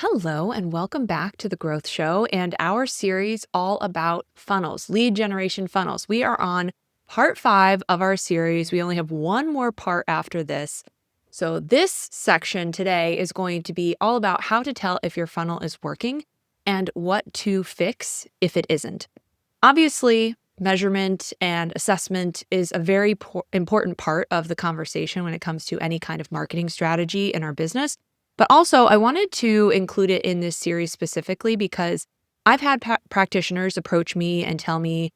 Hello, and welcome back to the Growth Show and our series all about funnels, lead generation funnels. We are on part 5 of our series. We only have one more part after this. So, this section today is going to be all about how to tell if your funnel is working and what to fix if it isn't. Obviously, measurement and assessment is a very important part of the conversation when it comes to any kind of marketing strategy in our business. But also, I wanted to include it in this series specifically because I've had practitioners approach me and tell me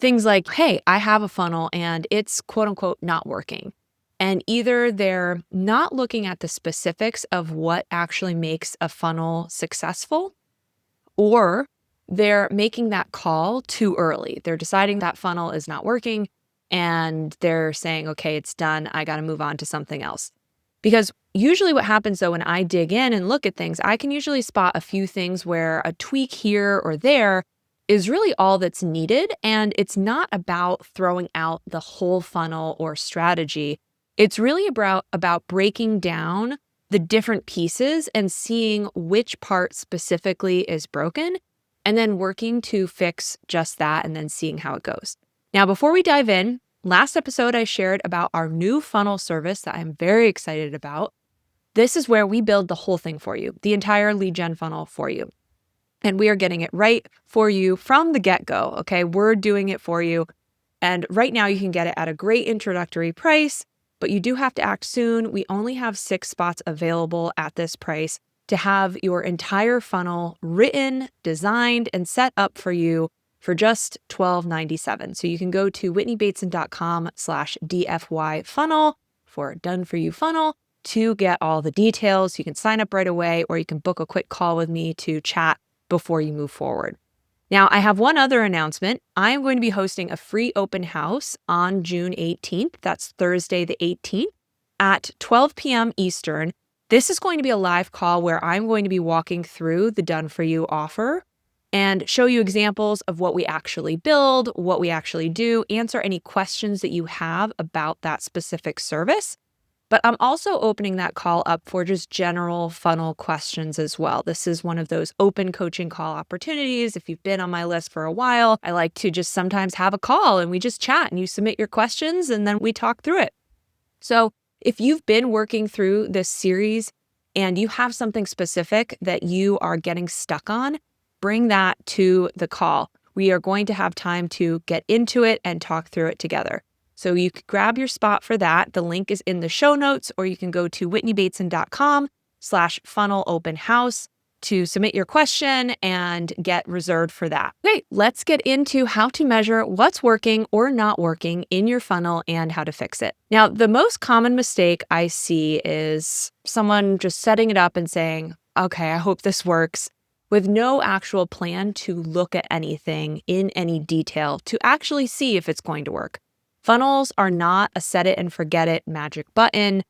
things like, hey, I have a funnel and it's quote unquote not working. And either they're not looking at the specifics of what actually makes a funnel successful, or they're making that call too early. They're deciding that funnel is not working and they're saying, okay, it's done. I got to move on to something else. Because usually what happens though, when I dig in and look at things, I can usually spot a few things where a tweak here or there is really all that's needed. And it's not about throwing out the whole funnel or strategy. It's really about breaking down the different pieces and seeing which part specifically is broken and then working to fix just that and then seeing how it goes. Now, before we dive in, last episode, I shared about our new funnel service that I'm very excited about. This is where we build the whole thing for you, the entire lead gen funnel for you. And we are getting it right for you from the get-go, okay? We're doing it for you. And right now you can get it at a great introductory price, but you do have to act soon. We only have 6 spots available at this price to have your entire funnel written, designed, and set up for you for just $12.97. So you can go to whitneybateson.com/DFY funnel for done for you funnel to get all the details. You can sign up right away, or you can book a quick call with me to chat before you move forward. Now, I have one other announcement. I am going to be hosting a free open house on June 18th. That's Thursday the 18th at 12 p.m. Eastern. This is going to be a live call where I'm going to be walking through the done for you offer and show you examples of what we actually build, what we actually do, answer any questions that you have about that specific service. But I'm also opening that call up for just general funnel questions as well. This is one of those open coaching call opportunities. If you've been on my list for a while, I like to just sometimes have a call and we just chat and you submit your questions and then we talk through it. So if you've been working through this series and you have something specific that you are getting stuck on, bring that to the call. We are going to have time to get into it and talk through it together. So you can grab your spot for that. The link is in the show notes, or you can go to whitneybateson.com/funnel open house to submit your question and get reserved for that. Okay, let's get into how to measure what's working or not working in your funnel and how to fix it. Now, the most common mistake I see is someone just setting it up and saying, okay, I hope this works, with no actual plan to look at anything in any detail to actually see if it's going to work. Funnels are not a set it and forget it magic button,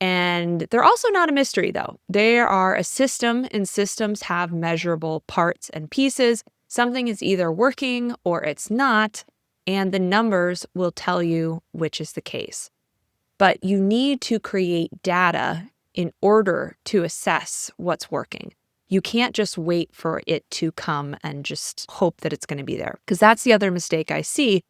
and they're also not a mystery though. They are a system, and systems have measurable parts and pieces. Something is either working or it's not, and the numbers will tell you which is the case. But you need to create data in order to assess what's working. You can't just wait for it to come and just hope that it's going to be there. Because that's the other mistake I see,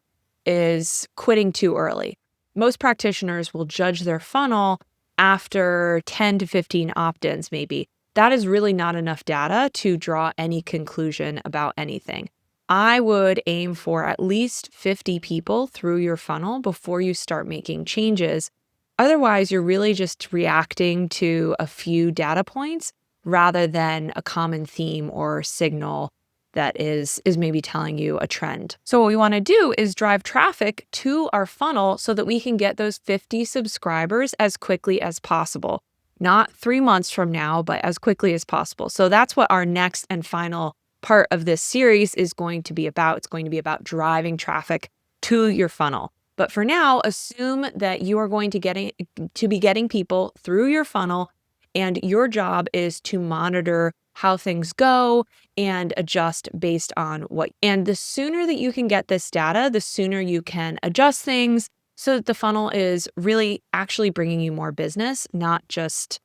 is quitting too early. Most practitioners will judge their funnel after 10 to 15 opt-ins maybe. That is really not enough data to draw any conclusion about anything. I would aim for at least 50 people through your funnel before you start making changes. Otherwise, you're really just reacting to a few data points rather than a common theme or signal that is maybe telling you a trend. So what we want to do is drive traffic to our funnel so that we can get those 50 subscribers as quickly as possible. Not 3 months from now, but as quickly as possible. So that's what our next and final part of this series is going to be about. It's going to be about driving traffic to your funnel. But for now, assume that you are going to be getting people through your funnel, and your job is to monitor how things go and adjust based on what. And the sooner that you can get this data, the sooner you can adjust things so that the funnel is really actually bringing you more business, not just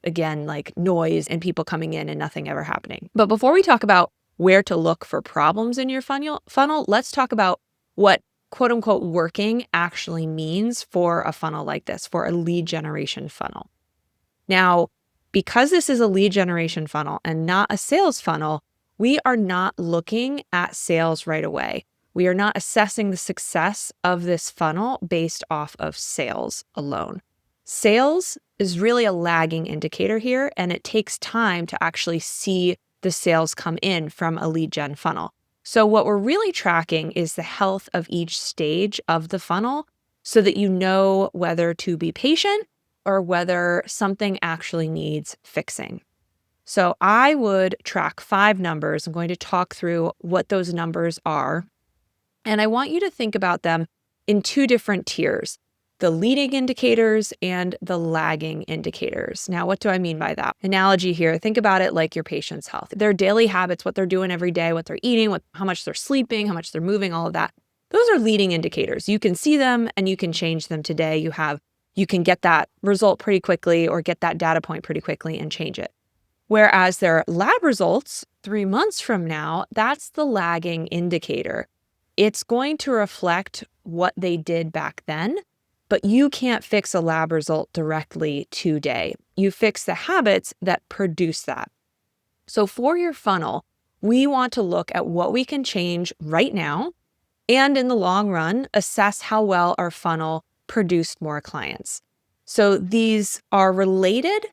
again, like noise and people coming in and nothing ever happening. But before we talk about where to look for problems in your funnel, let's talk about what quote unquote working actually means for a funnel like this, for a lead generation funnel. Now, because this is a lead generation funnel and not a sales funnel, we are not looking at sales right away. We are not assessing the success of this funnel based off of sales alone. Sales is really a lagging indicator here, and it takes time to actually see the sales come in from a lead gen funnel. So what we're really tracking is the health of each stage of the funnel so that you know whether to be patient or whether something actually needs fixing. So I would track 5 numbers. I'm going to talk through what those numbers are. And I want you to think about them in 2 different tiers, the leading indicators and the lagging indicators. Now, what do I mean by that? Analogy here, think about it like your patient's health. Their daily habits, what they're doing every day, what they're eating, how much they're sleeping, how much they're moving, all of that. Those are leading indicators. You can see them and you can change them today. You can get that result pretty quickly or get that data point pretty quickly and change it. Whereas their lab results 3 months from now, that's the lagging indicator. It's going to reflect what they did back then, but you can't fix a lab result directly today. You fix the habits that produce that. So for your funnel, we want to look at what we can change right now and in the long run, assess how well our funnel produced more clients. So these are related,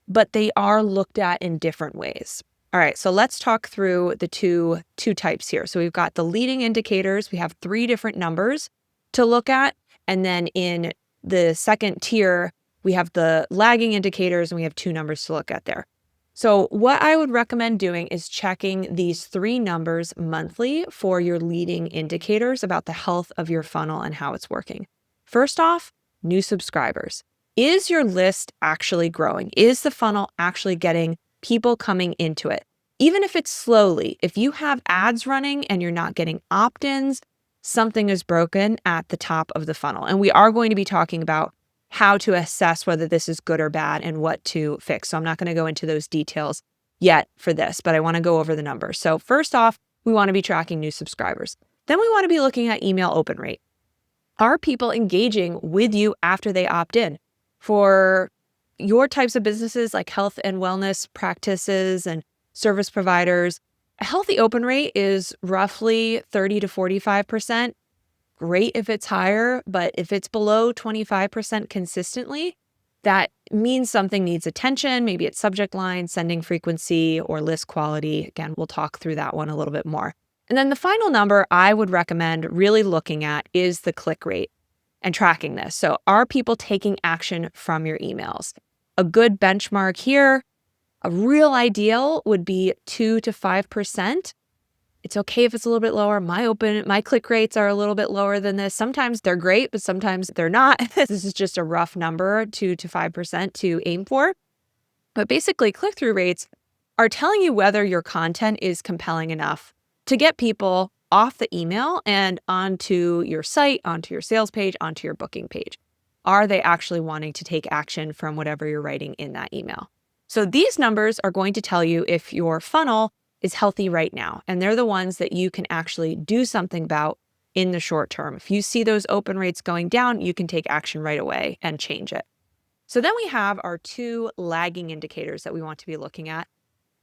but they are looked at in different ways. All right, so let's talk through the two types here. So we've got the leading indicators. We have 3 different numbers to look at. And then in the second tier, we have the lagging indicators and we have 2 numbers to look at there. So what I would recommend doing is checking these 3 numbers monthly for your leading indicators about the health of your funnel and how it's working. First off, new subscribers. Is your list actually growing? Is the funnel actually getting people coming into it? Even if it's slowly, if you have ads running and you're not getting opt-ins, something is broken at the top of the funnel. And we are going to be talking about how to assess whether this is good or bad and what to fix. So I'm not going to go into those details yet for this, but I want to go over the numbers. So first off, we want to be tracking new subscribers. Then we want to be looking at email open rate. Are people engaging with you after they opt in? For your types of businesses like health and wellness practices and service providers, a healthy open rate is roughly 30 to 45%. Great if it's higher, but if it's below 25% consistently, that means something needs attention. Maybe it's subject line, sending frequency, or list quality. Again, we'll talk through that one a little bit more. And then the final number I would recommend really looking at is the click rate and tracking this. So are people taking action from your emails? A good benchmark here, a real ideal would be 2 to 5%. It's okay if it's a little bit lower. My click rates are a little bit lower than this. Sometimes they're great, but sometimes they're not. This is just a rough number, 2 to 5% to aim for. But basically, click-through rates are telling you whether your content is compelling enough to get people off the email and onto your site, onto your sales page, onto your booking page. Are they actually wanting to take action from whatever you're writing in that email? So these numbers are going to tell you if your funnel is healthy right now. And they're the ones that you can actually do something about in the short term. If you see those open rates going down, you can take action right away and change it. So then we have our 2 lagging indicators that we want to be looking at.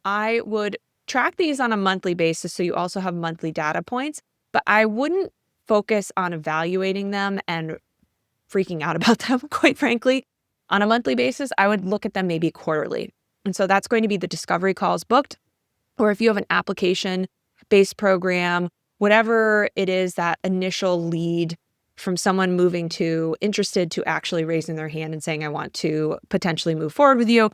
I would track these on a monthly basis so you also have monthly data points, but I wouldn't focus on evaluating them and freaking out about them, quite frankly. On a monthly basis, I would look at them maybe quarterly. And so that's going to be the discovery calls booked, or if you have an application-based program, whatever it is, that initial lead from someone moving to interested to actually raising their hand and saying, I want to potentially move forward with you.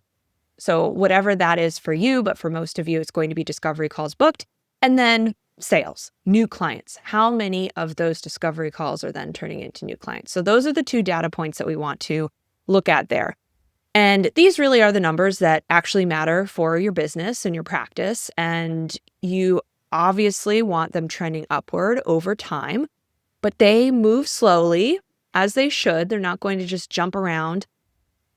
So whatever that is for you, but for most of you, it's going to be discovery calls booked. And then sales, new clients. How many of those discovery calls are then turning into new clients? So those are the 2 data points that we want to look at there. And these really are the numbers that actually matter for your business and your practice. And you obviously want them trending upward over time, but they move slowly, as they should. They're not going to just jump around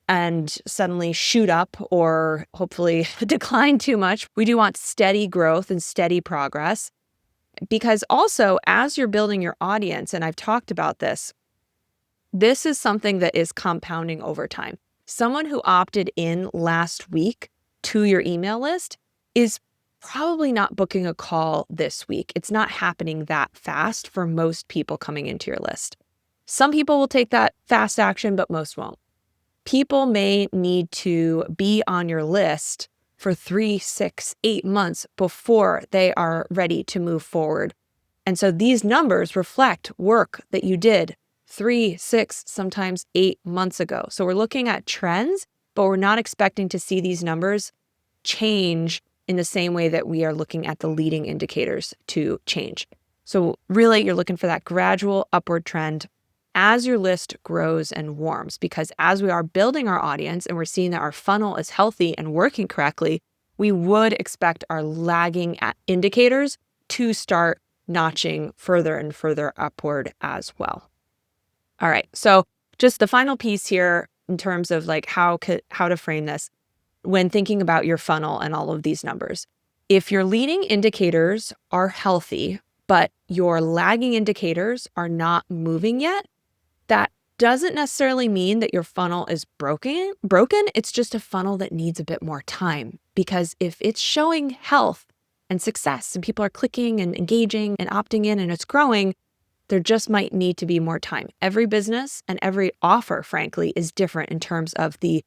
and suddenly shoot up or hopefully decline too much. We do want steady growth and steady progress, because also as you're building your audience, and I've talked about this, this is something that is compounding over time. Someone who opted in last week to your email list is probably not booking a call this week. It's not happening that fast for most people coming into your list. Some people will take that fast action, but most won't. People may need to be on your list for 3, 6, 8 months before they are ready to move forward. And so these numbers reflect work that you did 3, 6, sometimes 8 months ago. So we're looking at trends, but we're not expecting to see these numbers change in the same way that we are looking at the leading indicators to change. So really, you're looking for that gradual upward trend as your list grows and warms, because as we are building our audience and we're seeing that our funnel is healthy and working correctly, we would expect our lagging indicators to start notching further and further upward as well. All right, so just the final piece here in terms of like how to frame this when thinking about your funnel and all of these numbers. If your leading indicators are healthy, but your lagging indicators are not moving yet, that doesn't necessarily mean that your funnel is broken. It's just a funnel that needs a bit more time, because if it's showing health and success and people are clicking and engaging and opting in and it's growing, there just might need to be more time. Every business and every offer, frankly, is different in terms of the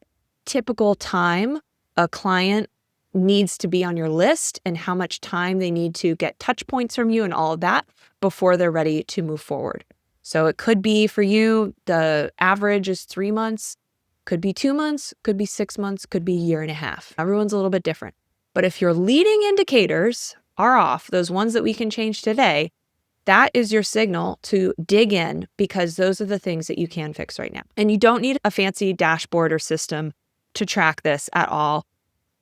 typical time a client needs to be on your list and how much time they need to get touch points from you and all of that before they're ready to move forward. So it could be for you, the average is 3 months, could be 2 months, could be 6 months, could be a year and a half. Everyone's a little bit different. But if your leading indicators are off, those ones that we can change today, that is your signal to dig in, because those are the things that you can fix right now. And you don't need a fancy dashboard or system to track this at all.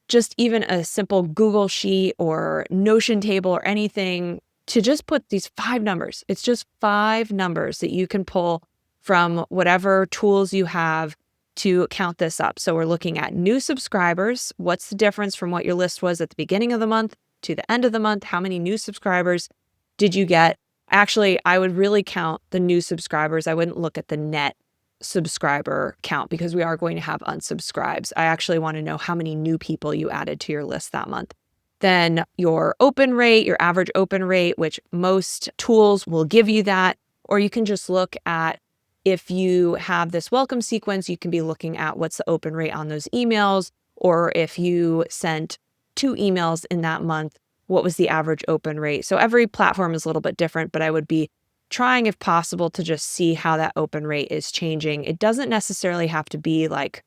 Just even a simple Google sheet or Notion table or anything to just put these 5 numbers. It's just 5 numbers that you can pull from whatever tools you have to count this up. So we're looking at new subscribers. What's the difference from what your list was at the beginning of the month to the end of the month? How many new subscribers did you get? Actually, I would really count the new subscribers. I wouldn't look at the net subscriber count, because we are going to have unsubscribes. I actually want to know how many new people you added to your list that month. Then your open rate, your average open rate, which most tools will give you that. Or you can just look at, if you have this welcome sequence, you can be looking at what's the open rate on those emails. Or if you sent 2 emails in that month, what was the average open rate? So every platform is a little bit different, but I would be trying, if possible, to just see how that open rate is changing. It doesn't necessarily have to be like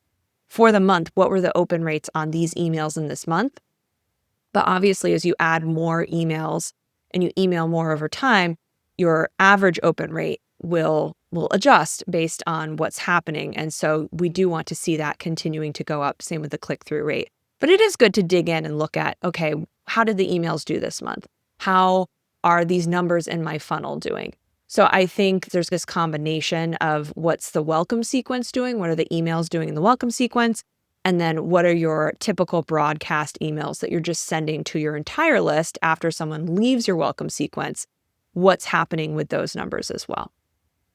for the month, what were the open rates on these emails in this month? But obviously, as you add more emails and you email more over time, your average open rate will adjust based on what's happening. And so we do want to see that continuing to go up. Same with the click-through rate. But it is good to dig in and look at, okay, how did the emails do this month? How are these numbers in my funnel doing? So I think there's this combination of what's the welcome sequence doing? What are the emails doing in the welcome sequence? And then what are your typical broadcast emails that you're just sending to your entire list after someone leaves your welcome sequence? What's happening with those numbers as well?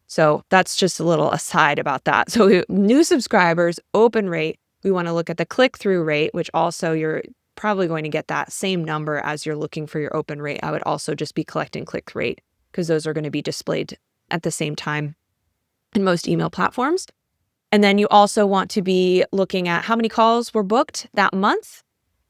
So that's just a little aside about that. So new subscribers, open rate, we want to look at the click-through rate, which also you're probably going to get that same number as you're looking for your open rate. I would also just be collecting click rate, because those are going to be displayed at the same time in most email platforms. And then you also want to be looking at how many calls were booked that month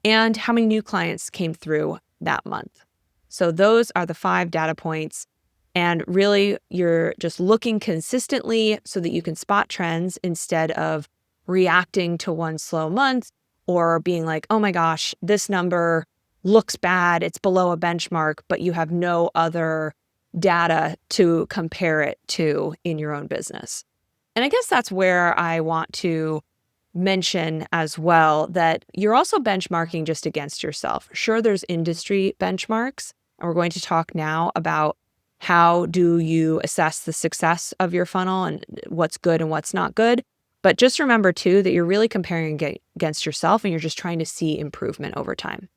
and how many new clients came through that month. So those are the 5 data points. And really, you're just looking consistently so that you can spot trends instead of reacting to one slow month or being like, oh my gosh, this number looks bad, it's below a benchmark, but you have no other data to compare it to in your own business. And I guess that's where I want to mention as well that you're also benchmarking just against yourself. Sure, there's industry benchmarks, and we're going to talk now about how do you assess the success of your funnel and what's good and what's not good. But just remember too that you're really comparing against yourself and you're just trying to see improvement over time.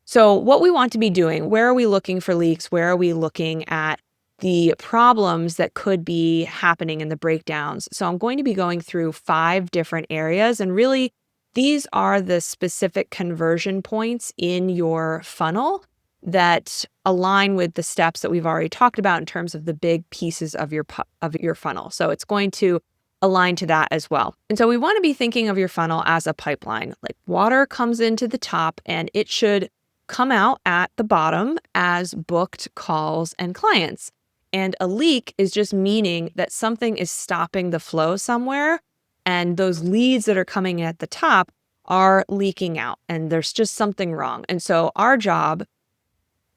So what we want to be doing, where are we looking for leaks? Where are we looking at the problems that could be happening in the breakdowns? So I'm going to be going through 5 different areas, and really these are the specific conversion points in your funnel that align with the steps that we've already talked about in terms of the big pieces of your funnel. So it's going to align to that as well. And so we want to be thinking of your funnel as a pipeline. Like water comes into the top and it should come out at the bottom as booked calls and clients. And a leak is just meaning that something is stopping the flow somewhere, and those leads that are coming in at the top are leaking out and there's just something wrong. And so our job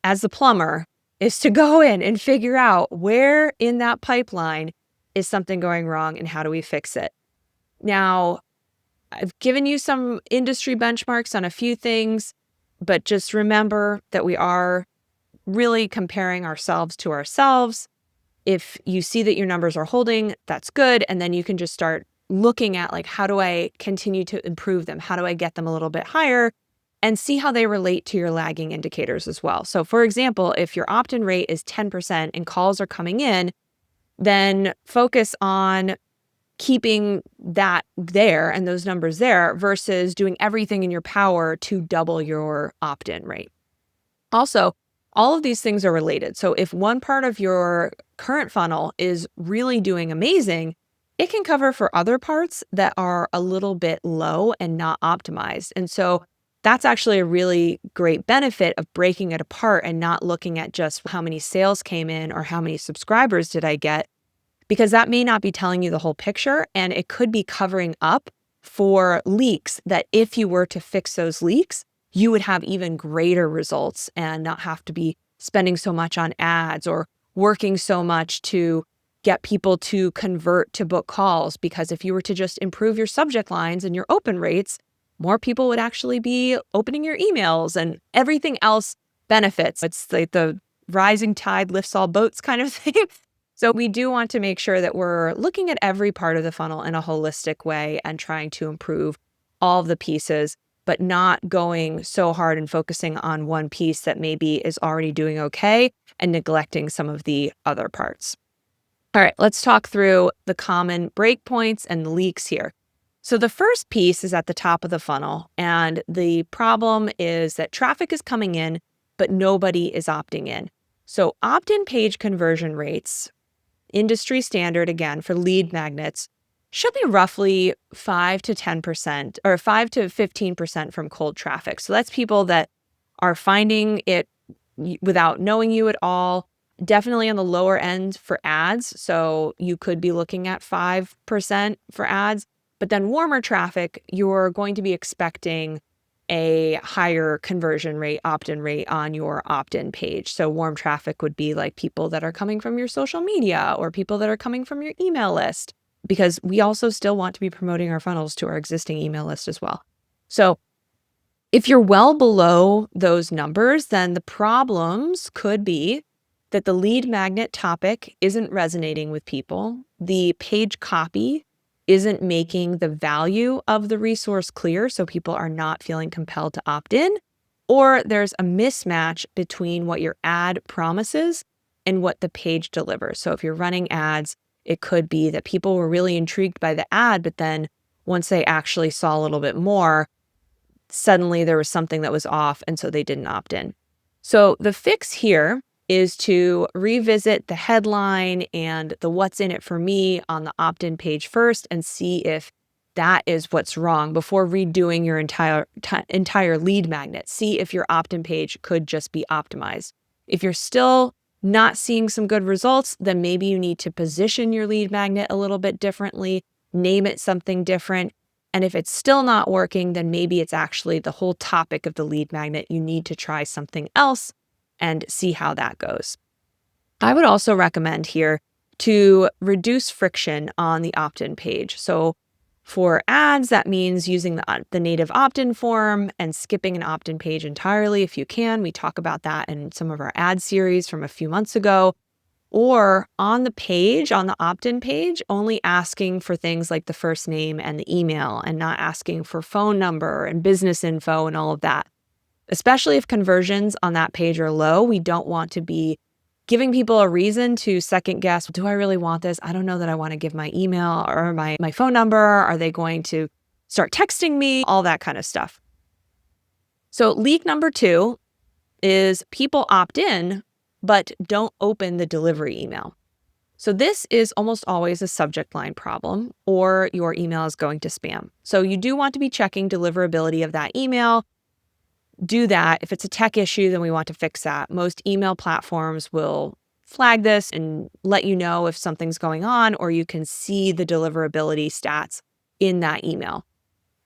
as the plumber is to go in and figure out where in that pipeline is something going wrong and how do we fix it. Now, I've given you some industry benchmarks on a few things, but just remember that we are really comparing ourselves to ourselves. If you see that your numbers are holding, that's good. And then you can just start looking at like, how do I continue to improve them? How do I get them a little bit higher? And see how they relate to your lagging indicators as well. So for example, if your opt-in rate is 10% and calls are coming in, then focus on keeping that there and those numbers there versus doing everything in your power to double your opt-in rate. Also, all of these things are related. So if one part of your current funnel is really doing amazing, it can cover for other parts that are a little bit low and not optimized. And so that's actually a really great benefit of breaking it apart and not looking at just how many sales came in or how many subscribers did I get, because that may not be telling you the whole picture, and it could be covering up for leaks that if you were to fix those leaks, you would have even greater results and not have to be spending so much on ads or working so much to get people to convert to book calls. Because if you were to just improve your subject lines and your open rates, more people would actually be opening your emails and everything else benefits. It's like the rising tide lifts all boats kind of thing. So we do want to make sure that we're looking at every part of the funnel in a holistic way and trying to improve all of the pieces, but not going so hard and focusing on one piece that maybe is already doing okay and neglecting some of the other parts. All right, let's talk through the common breakpoints and leaks here. So the first piece is at the top of the funnel, and the problem is that traffic is coming in, but nobody is opting in. So opt-in page conversion rates, industry standard again for lead magnets, should be roughly 5 to 10% or 5 to 15% from cold traffic. So that's people that are finding it without knowing you at all. Definitely on the lower end for ads. So you could be looking at 5% for ads. But then warmer traffic, you're going to be expecting a higher conversion rate, opt-in rate on your opt-in page. So warm traffic would be like people that are coming from your social media or people that are coming from your email list, because we also still want to be promoting our funnels to our existing email list as well. So if you're well below those numbers, then the problems could be that the lead magnet topic isn't resonating with people, the page copy isn't making the value of the resource clear, so people are not feeling compelled to opt in, or there's a mismatch between what your ad promises and what the page delivers. So if you're running ads, it could be that people were really intrigued by the ad, but then once they actually saw a little bit more, suddenly there was something that was off, and so they didn't opt in. So the fix here is to revisit the headline and the what's in it for me on the opt-in page first and see if that is what's wrong before redoing your entire lead magnet. See if your opt-in page could just be optimized. If you're still not seeing some good results, then maybe you need to position your lead magnet a little bit differently, name it something different. And if it's still not working, then maybe it's actually the whole topic of the lead magnet. You need to try something else and see how that goes. I would also recommend here to reduce friction on the opt-in page. So for ads, that means using the native opt-in form and skipping an opt-in page entirely if you can. We talk about that in some of our ad series from a few months ago. Or on the page, on the opt-in page, only asking for things like the first name and the email and not asking for phone number and business info and all of that. Especially if conversions on that page are low, we don't want to be giving people a reason to second guess, do I really want this? I don't know that I want to give my email or my phone number. Are they going to start texting me? All that kind of stuff. So leak number 2 is people opt in, but don't open the delivery email. So this is almost always a subject line problem, or your email is going to spam. So you do want to be checking deliverability of that email. Do that. If it's a tech issue, then we want to fix that. Most email platforms will flag this and let you know if something's going on, or you can see the deliverability stats in that email.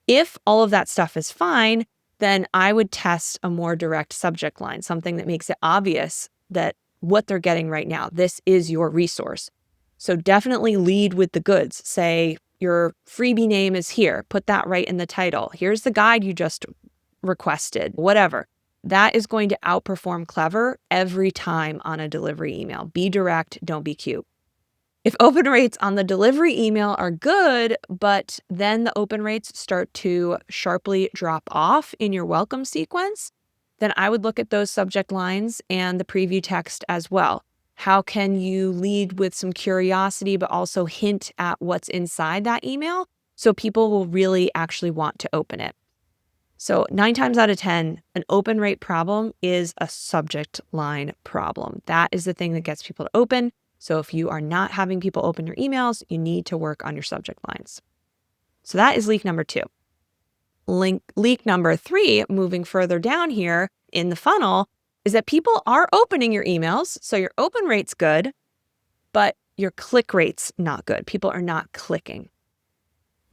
If all of that stuff is fine, then I would test a more direct subject line, something that makes it obvious that what they're getting right now, this is your resource. So definitely lead with the goods. Say your freebie name is here. Put that right in the title. Here's the guide you just requested, whatever. That is going to outperform clever every time on a delivery email. Be direct, don't be cute. If open rates on the delivery email are good, but then the open rates start to sharply drop off in your welcome sequence, then I would look at those subject lines and the preview text as well. How can you lead with some curiosity, but also hint at what's inside that email so people will really actually want to open it? So 9 times out of 10, an open rate problem is a subject line problem. That is the thing that gets people to open. So if you are not having people open your emails, you need to work on your subject lines. So that is leak number 2. Leak number 3, moving further down here in the funnel, is that people are opening your emails. So your open rate's good, but your click rate's not good. People are not clicking.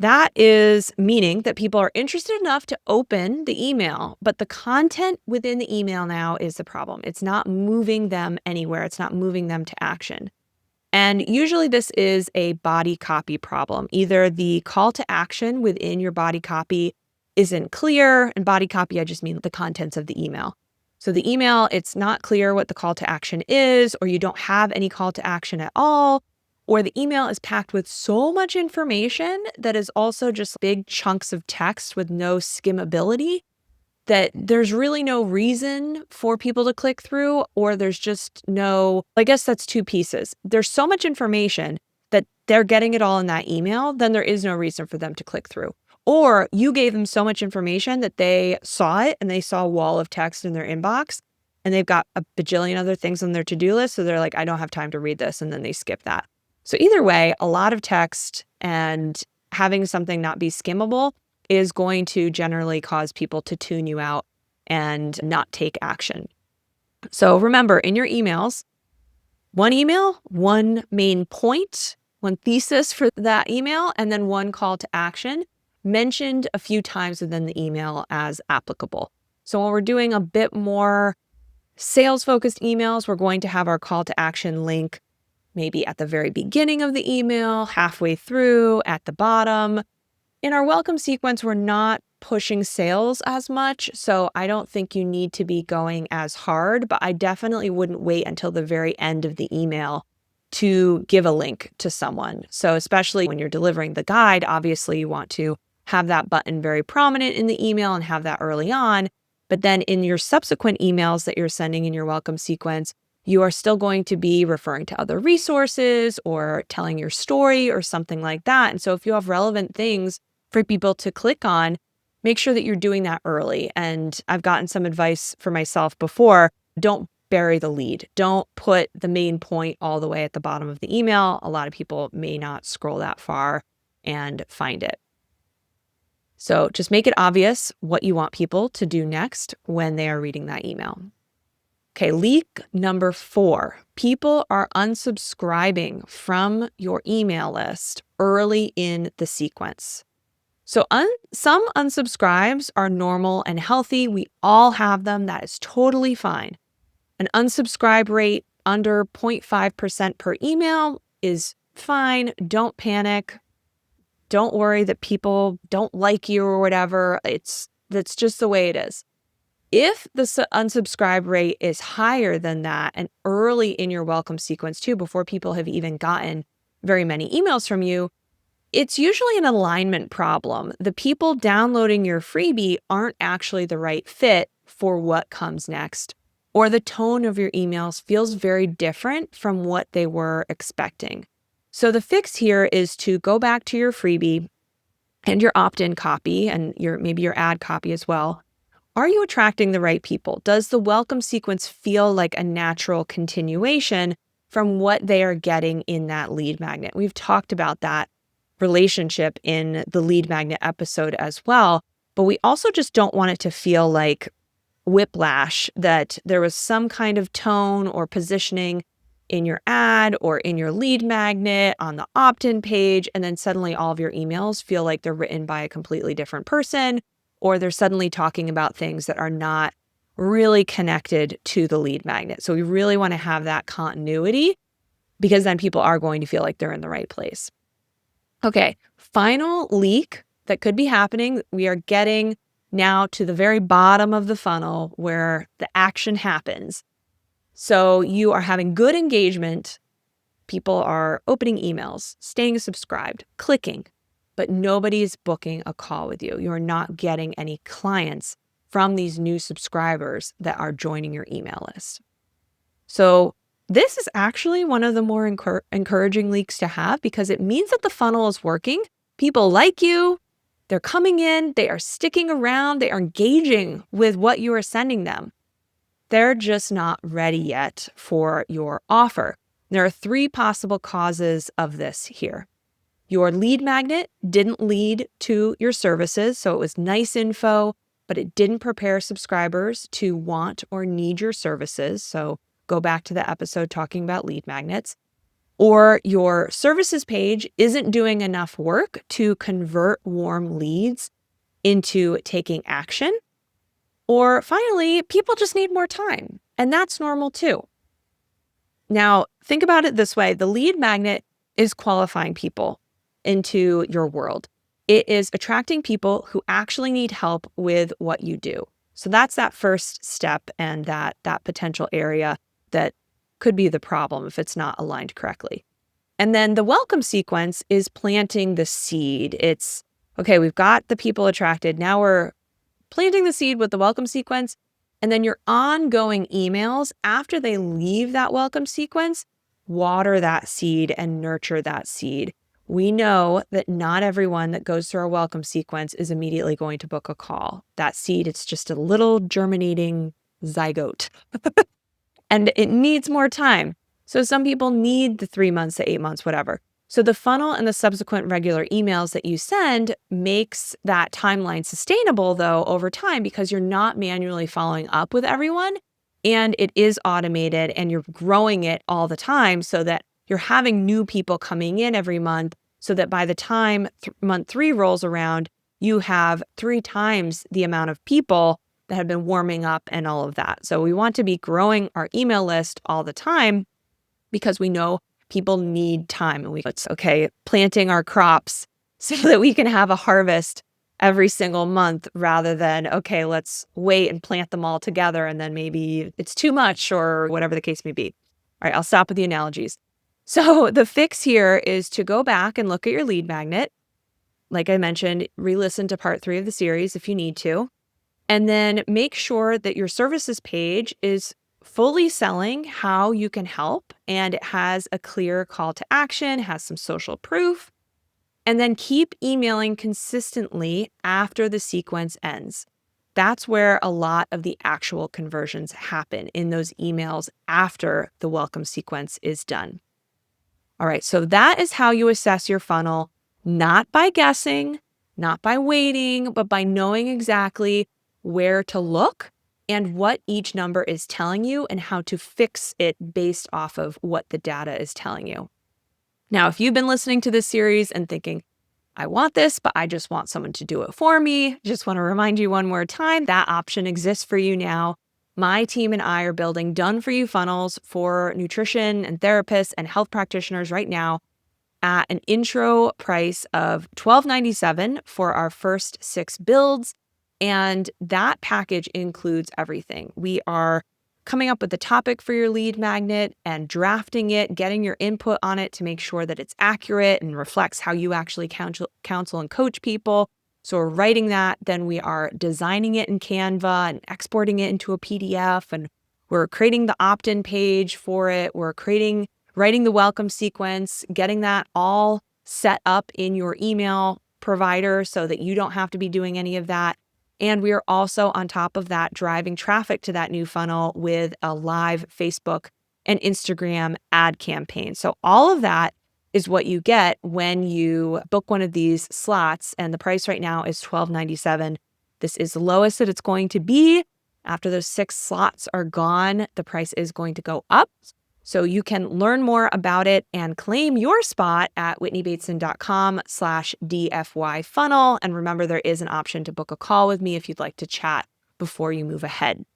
That is meaning that people are interested enough to open the email, but the content within the email now is the problem. It's not moving them anywhere. It's not moving them to action. And usually this is a body copy problem. Either the call to action within your body copy isn't clear, and body copy, I just mean the contents of the email. So the email, it's not clear what the call to action is, or you don't have any call to action at all, or the email is packed with so much information that is also just big chunks of text with no skimmability that there's really no reason for people to click through, or there's just no, I guess that's 2 pieces. There's so much information that they're getting it all in that email, then there is no reason for them to click through. Or you gave them so much information that they saw it and they saw a wall of text in their inbox and they've got a bajillion other things on their to-do list. So they're like, I don't have time to read this. And then they skip that. So either way, a lot of text and having something not be skimmable is going to generally cause people to tune you out and not take action. So remember, in your emails, one email, one main point, one thesis for that email, and then one call to action mentioned a few times within the email as applicable. So when we're doing a bit more sales-focused emails, we're going to have our call to action link maybe at the very beginning of the email, halfway through, at the bottom. In our welcome sequence, we're not pushing sales as much, so I don't think you need to be going as hard, but I definitely wouldn't wait until the very end of the email to give a link to someone. So especially when you're delivering the guide, obviously you want to have that button very prominent in the email and have that early on. But then in your subsequent emails that you're sending in your welcome sequence, you are still going to be referring to other resources or telling your story or something like that. And so if you have relevant things for people to click on, make sure that you're doing that early. And I've gotten some advice for myself before. Don't bury the lead. Don't put the main point all the way at the bottom of the email. A lot of people may not scroll that far and find it. So just make it obvious what you want people to do next when they are reading that email. Okay, leak number 4. People are unsubscribing from your email list early in the sequence. So some unsubscribes are normal and healthy. We all have them. That is totally fine. An unsubscribe rate under 0.5% per email is fine. Don't panic. Don't worry that people don't like you or whatever. That's just the way it is. If the unsubscribe rate is higher than that and early in your welcome sequence too, before people have even gotten very many emails from you, it's usually an alignment problem. The people downloading your freebie aren't actually the right fit for what comes next, or the tone of your emails feels very different from what they were expecting. So the fix here is to go back to your freebie and your opt-in copy and maybe your ad copy as well. Are you attracting the right people? Does the welcome sequence feel like a natural continuation from what they are getting in that lead magnet? We've talked about that relationship in the lead magnet episode as well, but we also just don't want it to feel like whiplash, that there was some kind of tone or positioning in your ad or in your lead magnet on the opt-in page, and then suddenly all of your emails feel like they're written by a completely different person, or they're suddenly talking about things that are not really connected to the lead magnet. So we really want to have that continuity, because then people are going to feel like they're in the right place. Okay, final leak that could be happening. We are getting now to the very bottom of the funnel where the action happens. So you are having good engagement. People are opening emails, staying subscribed, clicking, but nobody's booking a call with you. You're not getting any clients from these new subscribers that are joining your email list. So this is actually one of the more encouraging leaks to have, because it means that the funnel is working. People like you. They're coming in. They are sticking around. They are engaging with what you are sending them. They're just not ready yet for your offer. There are 3 possible causes of this here. Your lead magnet didn't lead to your services, so it was nice info, but it didn't prepare subscribers to want or need your services. So go back to the episode talking about lead magnets. Or your services page isn't doing enough work to convert warm leads into taking action. Or finally, people just need more time, and that's normal too. Now, think about it this way. The lead magnet is qualifying people into your world. It is attracting people who actually need help with what you do. So that's that first step, and that potential area that could be the problem if it's not aligned correctly. And then the welcome sequence is planting the seed. It's, okay, we've got the people attracted. Now we're planting the seed with the welcome sequence. And then your ongoing emails after they leave that welcome sequence, water that seed and nurture that seed. We know that not everyone that goes through our welcome sequence is immediately going to book a call. That seed, it's just a little germinating zygote. And it needs more time. So some people need the 3 months to 8 months, whatever. So the funnel and the subsequent regular emails that you send makes that timeline sustainable, though, over time, because you're not manually following up with everyone, and it is automated, and you're growing it all the time so that you're having new people coming in every month, so that by the time month 3 rolls around, you have 3 times the amount of people that have been warming up and all of that. So we want to be growing our email list all the time, because we know people need time, and it's okay planting our crops so that we can have a harvest every single month, rather than, okay, let's wait and plant them all together and then maybe it's too much, or whatever the case may be. All right, I'll stop with the analogies. So the fix here is to go back and look at your lead magnet. Like I mentioned, re-listen to part 3 of the series if you need to. And then make sure that your services page is fully selling how you can help, and it has a clear call to action, has some social proof. And then keep emailing consistently after the sequence ends. That's where a lot of the actual conversions happen, in those emails after the welcome sequence is done. All right, so that is how you assess your funnel, not by guessing, not by waiting, but by knowing exactly where to look and what each number is telling you, and how to fix it based off of what the data is telling you. Now, if you've been listening to this series and thinking, I want this, but I just want someone to do it for me, just want to remind you one more time, that option exists for you now. My team and I are building done-for-you funnels for nutrition and therapists and health practitioners right now at an intro price of $12.97 for our first 6 builds. And that package includes everything. We are coming up with the topic for your lead magnet and drafting it, getting your input on it to make sure that it's accurate and reflects how you actually counsel and coach people. So we're writing that, then we are designing it in Canva and exporting it into a PDF, and we're creating the opt-in page for it. We're writing the welcome sequence, getting that all set up in your email provider so that you don't have to be doing any of that. And we are also on top of that driving traffic to that new funnel with a live Facebook and Instagram ad campaign. So all of that is what you get when you book one of these slots. And the price right now is $12.97. This is the lowest that it's going to be. After those 6 slots are gone, the price is going to go up. So you can learn more about it and claim your spot at whitneybateson.com/DFY funnel. And remember, there is an option to book a call with me if you'd like to chat before you move ahead.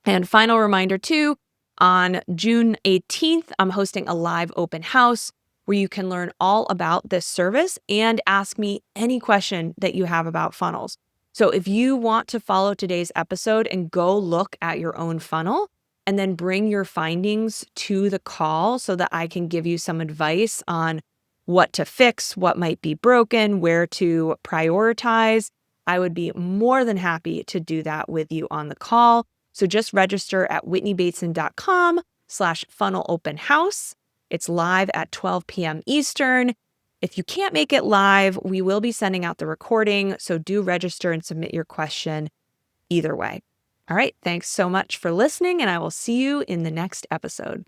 And final reminder too, on June 18th, I'm hosting a live open house where you can learn all about this service and ask me any question that you have about funnels. So if you want to follow today's episode and go look at your own funnel and then bring your findings to the call so that I can give you some advice on what to fix, what might be broken, where to prioritize, I would be more than happy to do that with you on the call. So just register at whitneybateson.com/funnel open house. It's live at 12 p.m. Eastern. If you can't make it live, we will be sending out the recording. So do register and submit your question either way. All right. Thanks so much for listening, and I will see you in the next episode.